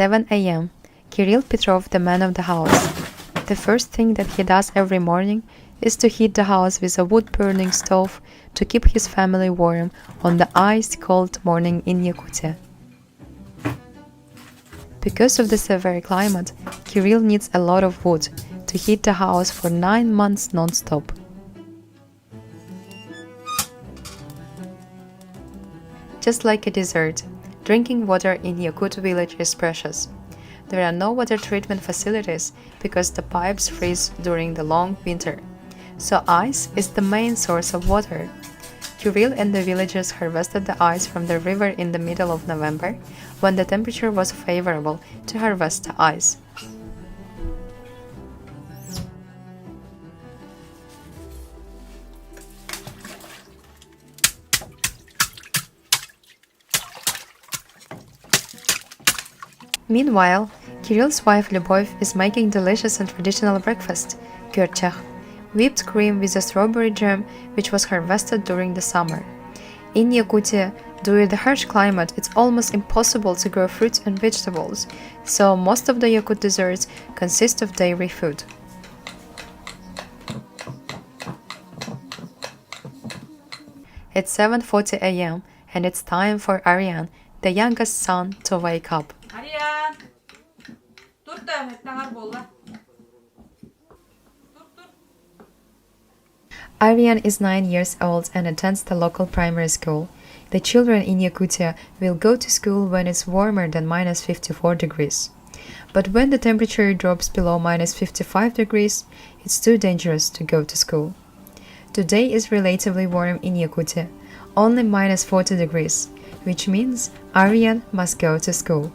7 a.m. Kirill Petrov, the man of the house. The first thing that he does every morning is to heat the house with a wood-burning stove to keep his family warm on the ice-cold morning in Yakutia. Because of the severe climate, Kirill needs a lot of wood to heat the house for 9 months non-stop. Just like a dessert, drinking water in Yakut village is precious. There are no water treatment facilities because the pipes freeze during the long winter, so ice is the main source of water. Kirill and the villagers harvested the ice from the river in the middle of November, when the temperature was favorable to harvest the ice. Meanwhile, Kirill's wife Lyubov is making delicious and traditional breakfast, gyertyakh, whipped cream with a strawberry jam which was harvested during the summer. In Yakutia, due to the harsh climate, it's almost impossible to grow fruits and vegetables, so most of the Yakut desserts consist of dairy food. It's 7:40 a.m. and it's time for Aryan, the youngest son, to wake up. Aryan! Dur da mettahar bolla. Aryan is 9 years old and attends the local primary school. The children in Yakutia will go to school when it's warmer than minus 54 degrees. But when the temperature drops below minus 55 degrees, it's too dangerous to go to school. Today is relatively warm in Yakutia, only minus 40 degrees, which means Aryan must go to school.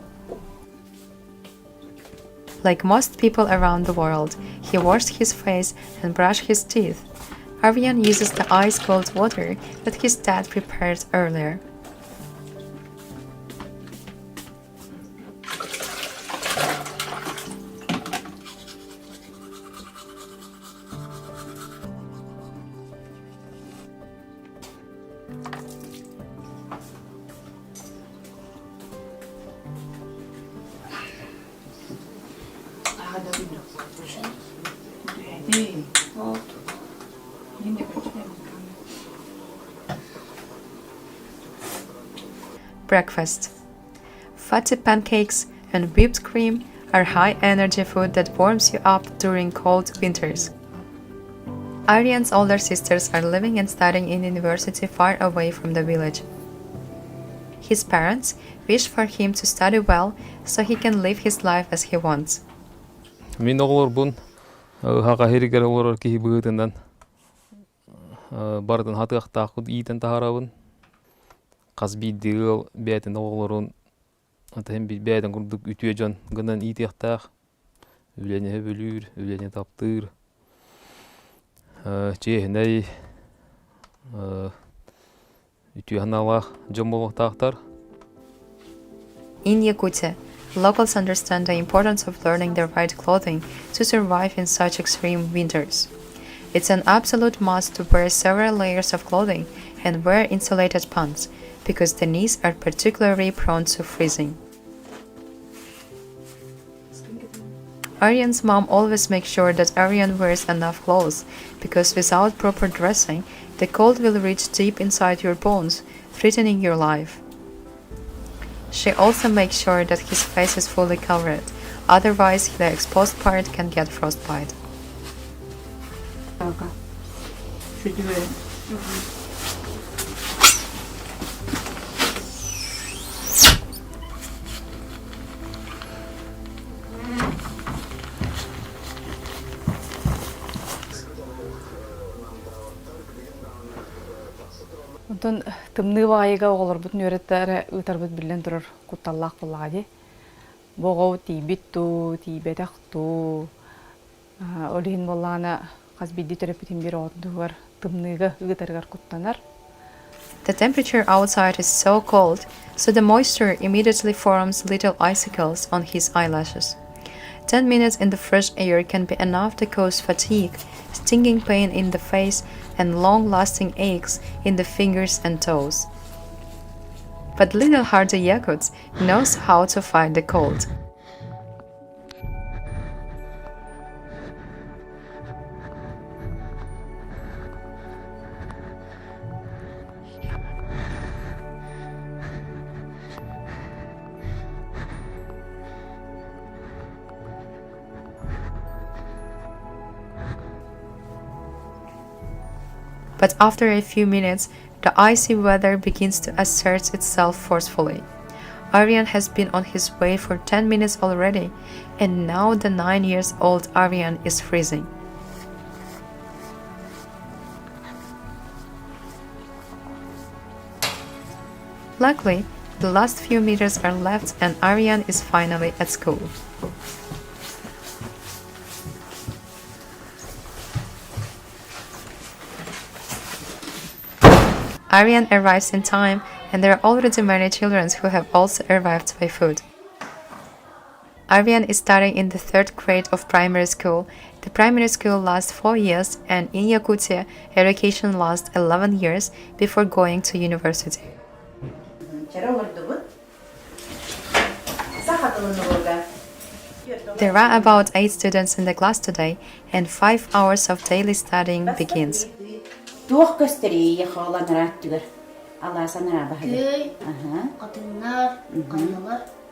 Like most people around the world, he washed his face and brushed his teeth. Aryan uses the ice-cold water that his dad prepared earlier. Breakfast. Fatty pancakes and whipped cream are high-energy food that warms you up during cold winters. Aryan's older sisters are living and studying in university far away from the village. His parents wish for him to study well so he can live his life as he wants. Min oğlur bun haga heriger oğlur ki bığıtından bardan hatıqta taqud iten taharabın qasbi dil beten oğlurun atem bir beten kurduk ütüyecan gınan itiqtaq ülene bölür ülene taptır cehnay ütüyanala jomboluk taqtar. In Yakutia, locals understand the importance of learning the right clothing to survive in such extreme winters. It's an absolute must to wear several layers of clothing and wear insulated pants, because the knees are particularly prone to freezing. Aryan's mom always makes sure that Aryan wears enough clothes, because without proper dressing, the cold will reach deep inside your bones, threatening your life. She also makes sure that his face is fully covered, otherwise the exposed part can get frostbite. Ondan tımnı vayga olur bütün öğretmenler ıtarbıt bilen durur kutallak bulladı. Boğav tibittu, tibetaktu. Olihin bollana kasbidi terapitin bir oldu var tımnıga ıtargar kuttanar. The temperature outside is so cold, so the moisture immediately forms little icicles on his eyelashes. 10 minutes in the fresh air can be enough to cause fatigue, stinging pain in the face, and long-lasting aches in the fingers and toes. But little hardy Yakuts knows how to fight the cold. But after a few minutes, the icy weather begins to assert itself forcefully. Aryan has been on his way for 10 minutes already, and now the 9-year-old Aryan is freezing. Luckily, the last few meters are left and Aryan is finally at school. Aryan arrives in time, and there are already many children who have also arrived by foot. Aryan is studying in the 3rd grade of primary school. The primary school lasts 4 years, and in Yakutia, education lasts 11 years before going to university. There are about 8 students in the class today, and 5 hours of daily studying begins.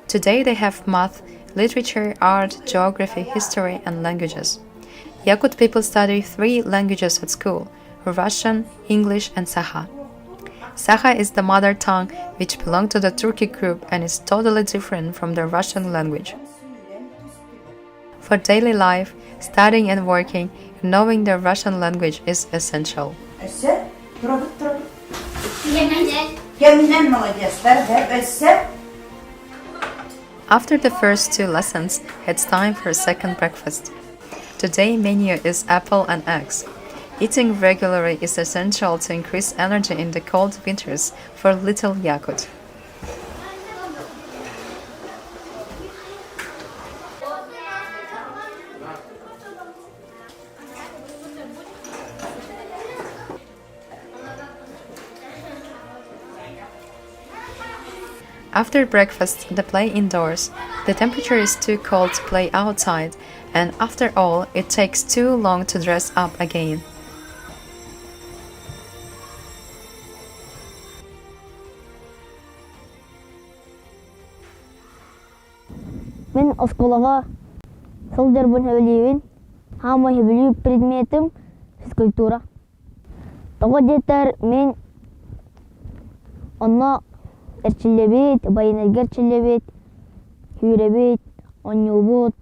Today they have math, literature, art, geography, history, and languages. Yakut people study 3 languages at school: Russian, English, and Saha. Saha is the mother tongue which belongs to the Turkic group and is totally different from the Russian language. For daily life, studying and working, knowing the Russian language is essential. After the first 2 lessons, it's time for a second breakfast. Today's menu is apple and eggs. Eating regularly is essential to increase energy in the cold winters for little Yakut. After breakfast, they play indoors. The temperature is too cold to play outside, and after all, it takes too long to dress up again. Мен осколага солдер бун хевелибин. Хама хевелиб предметим физкультура. Того детер мен онно эрчилебит, байынергерчилебит, хүйребит, оннюбут.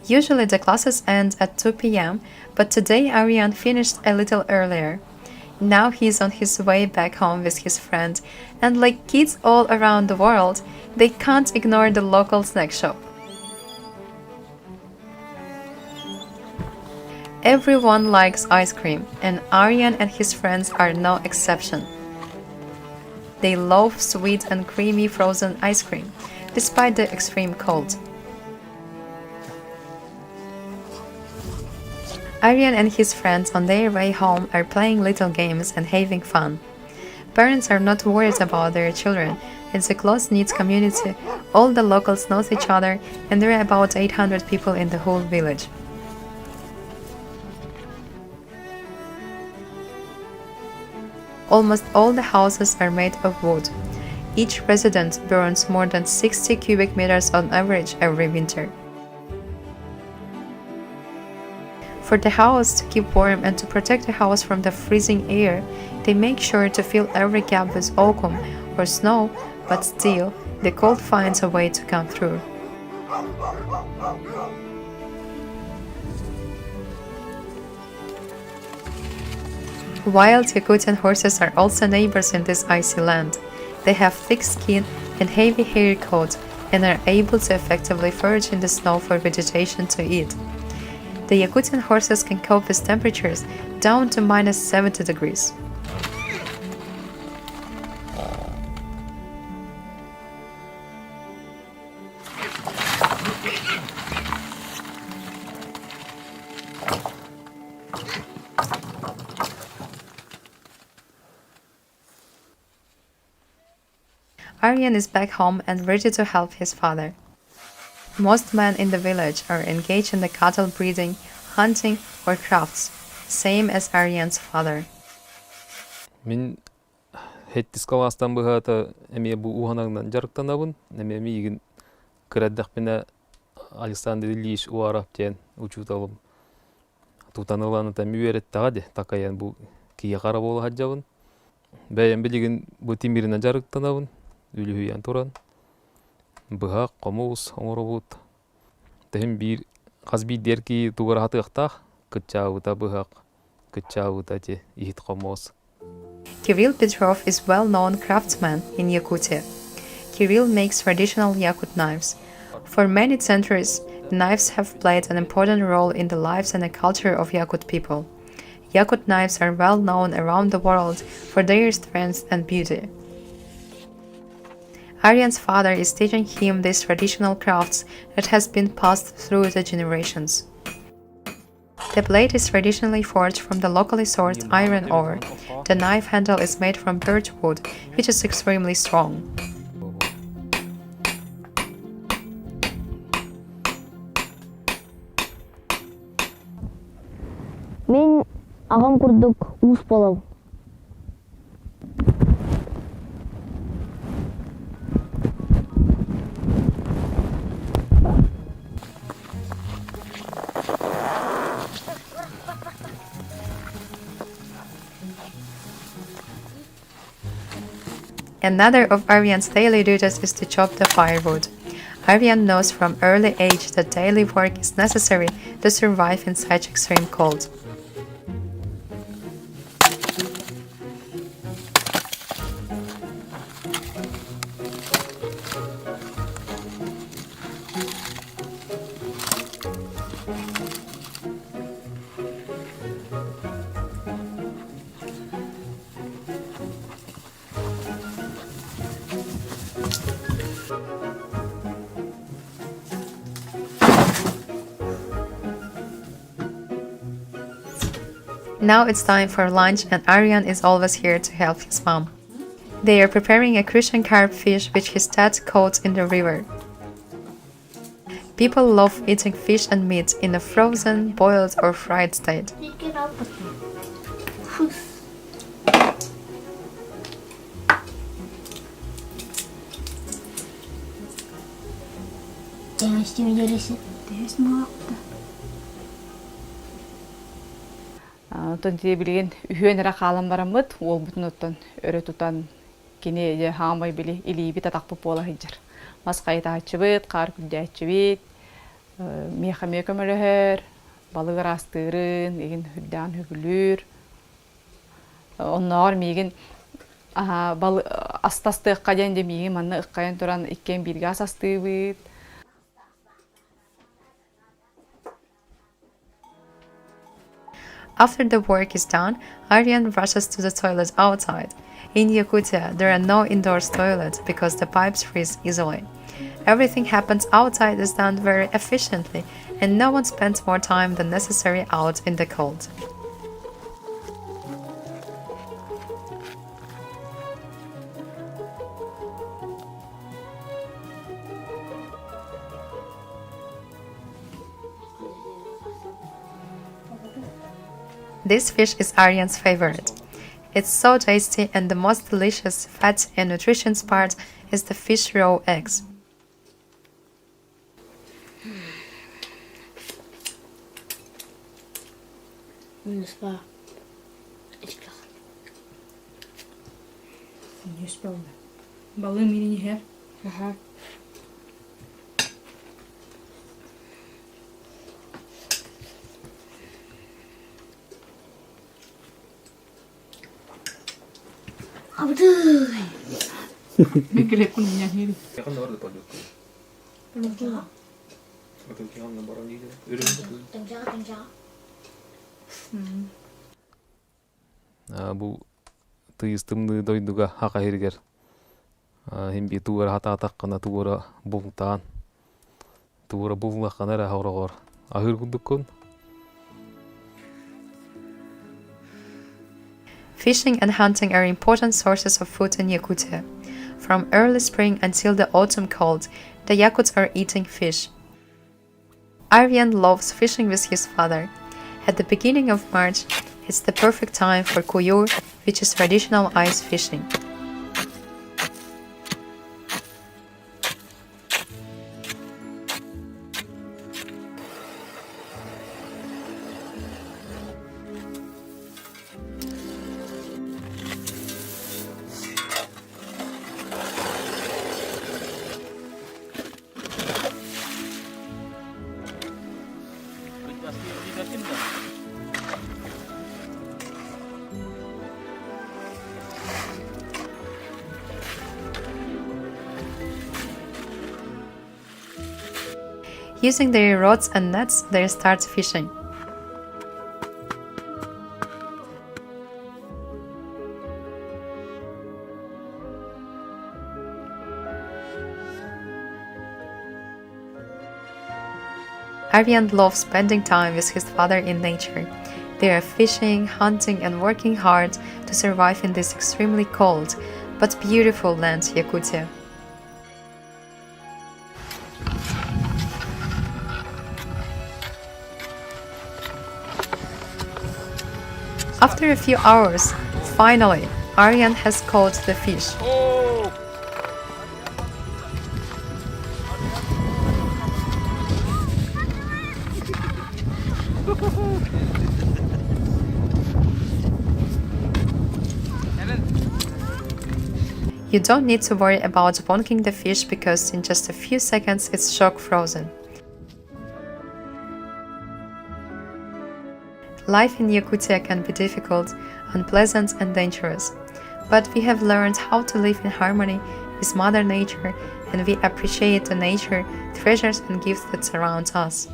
Usually the classes end at 2 p.m., but today Aryan finished a little earlier. Now he's on his way back home with his friend, and like kids all around the world, they can't ignore the local snack shop. Everyone likes ice cream, and Aryan and his friends are no exception. They love sweet and creamy frozen ice cream, despite the extreme cold. Aryan and his friends on their way home are playing little games and having fun. Parents are not worried about their children. It's a close-knit community. All the locals know each other, and there are about 800 people in the whole village. Almost all the houses are made of wood. Each resident burns more than 60 cubic meters on average every winter. For the house to keep warm and to protect the house from the freezing air, they make sure to fill every gap with oakum or snow, but still, the cold finds a way to come through. Wild Yakutian horses are also neighbors in this icy land. They have thick skin and heavy hairy coats and are able to effectively forage in the snow for vegetation to eat. The Yakutian horses can cope with temperatures down to minus 70 degrees. Aryan is back home and ready to help his father. Most men in the village are engaged in the cattle breeding, hunting, or crafts, same as Aryan's father. Мен хеттис каластан быхата эме бу уханагдан жарыктанабын. Эме мигин кыраддак мене Александр Ильич Уаров тен учуталым. тутаныланы та мүвереттага де такаян бу кие кара болу хаджабын. Бәйен билигин бу тимиринен жарыктанабын. Үлүһүян туран. Быхак, комуус, оңоробут. Тэхим бир казби дерки тугара хатыктах, кытчабыта быхак, кытчабыта те ихит комуус. Kirill Petrov is well-known craftsman in Yakutia. Kirill makes traditional Yakut knives. For many centuries, knives have played an important role in the lives and the culture of Yakut people. Yakut knives are well known around the world for their strength and beauty. Aryan's father is teaching him these traditional crafts that has been passed through the generations. The blade is traditionally forged from the locally sourced iron ore. The knife handle is made from birch wood, which is extremely strong. Мен ағам курдук уус болом. Another of Aryan's daily duties is to chop the firewood. Aryan knows from early age that daily work is necessary to survive in such extreme cold. Now it's time for lunch and Aryan is always here to help his mom. They are preparing a Crucian carp fish which his dad caught in the river. People love eating fish and meat in a frozen, boiled or fried state. Отон тие билген үһүөнөрө каалан барамыт, ол бүтүн оттон өрө тутан кини же хаамай били илиби татакпып бола хыжыр. Маскай таачыбыт, кар күддәчибит, мехаме көмөлөһөр, балыгыр астырын, эгин хүддан хүгүлүр. Оннор меген астасты ыккаден де меген манна ыккаян туран иккен бирге асастыбыт. After the work is done, Aryan rushes to the toilet outside. In Yakutia, there are no indoor toilets because the pipes freeze easily. Everything happens outside is done very efficiently, and no one spends more time than necessary out in the cold. This fish is Aryan's favorite. It's so tasty and the most delicious fat and nutritious part is the fish raw eggs. Balığı mirini her. Mikirek kun minyak hiri. Yakın da orada palyok. Tenjaga. Atau kiam na barang ini. Ürün betul. Tenjaga. Bu tıyıstımlı doyduga haka hirger. Hem bir tuğra hata takkana tuğra buğtan. Tuğra buğla kanara havragor. Ahır kundukun. Fishing and hunting are important sources of food in Yakutia. From early spring until the autumn cold, the Yakuts are eating fish. Aryan loves fishing with his father. At the beginning of March, it's the perfect time for kuyur, which is traditional ice fishing. Using their rods and nets, they start fishing. Aryan loves spending time with his father in nature. They are fishing, hunting, and working hard to survive in this extremely cold but beautiful land, Yakutia. After a few hours, finally, Aryan has caught the fish. You don't need to worry about bonking the fish because in just a few seconds it's shock frozen. Life in Yakutia can be difficult, unpleasant and dangerous, but we have learned how to live in harmony with Mother Nature and we appreciate the nature, treasures and gifts that surround us.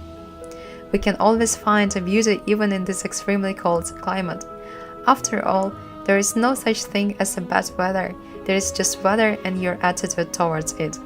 We can always find a beauty even in this extremely cold climate. After all, there is no such thing as a bad weather, there is just weather and your attitude towards it.